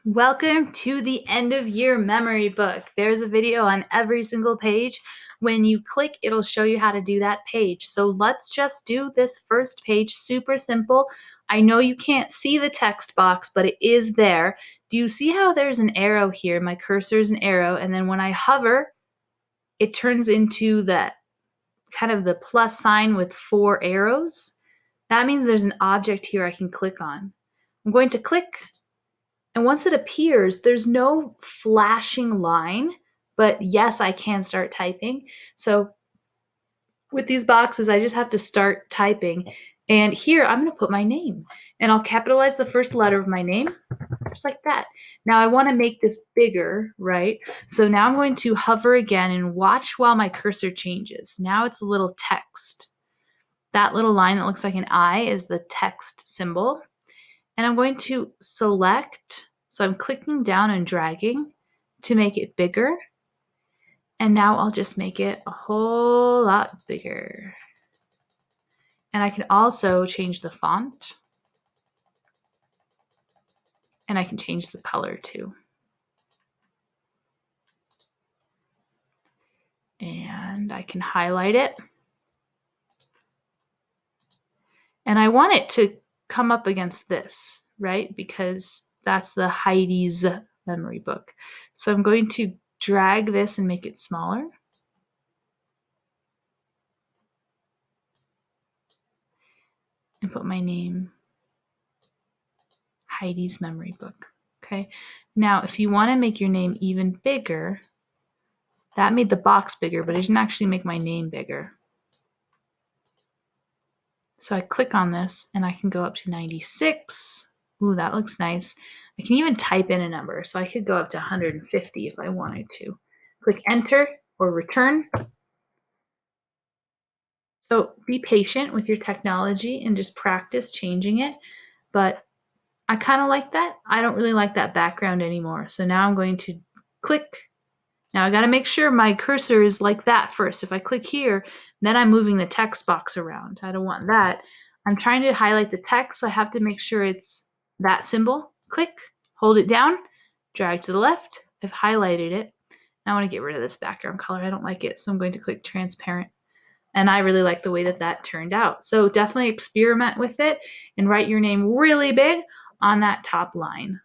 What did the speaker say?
Welcome to the end of year memory book. There's a video on every single page. When you click, it'll show you how to do that page. So let's just do this first page, super simple. I know you can't see the text box, but it is there. Do you see how there's an arrow here? My cursor is an arrow, and then when I hover, it turns into the kind of the plus sign with 4 arrows. That means there's an object here I can click on. I'm going to click. And once it appears, there's no flashing line, but yes, I can start typing. So with these boxes, I just have to start typing. And here I'm going to put my name and I'll capitalize the first letter of my name just like that. Now I want to make this bigger, right? So now I'm going to hover again and watch while my cursor changes. Now it's a little text. That little line that looks like an I is the text symbol. And I'm going to select, so I'm clicking down and dragging to make it bigger. And now I'll just make it a whole lot bigger. And I can also change the font. And I can change the color too. And I can highlight it. And I want it to come up against this, right? Because that's the Heidi's memory book. So I'm going to drag this and make it smaller. And put my name, Heidi's memory book. Okay. Now, if you want to make your name even bigger, that made the box bigger, but it didn't actually make my name bigger. So I click on this and I can go up to 96. Ooh, that looks nice. I can even type in a number. So I could go up to 150 if I wanted to. Click enter or return. So be patient with your technology and just practice changing it. But I kind of like that. I don't really like that background anymore. So now I'm going to click. Now I got to make sure my cursor is like that first. If I click here, then I'm moving the text box around. I don't want that. I'm trying to highlight the text, so I have to make sure it's that symbol. Click, hold it down, drag to the left. I've highlighted it. Now I want to get rid of this background color. I don't like it, so I'm going to click transparent. And I really like the way that that turned out. So definitely experiment with it and write your name really big on that top line.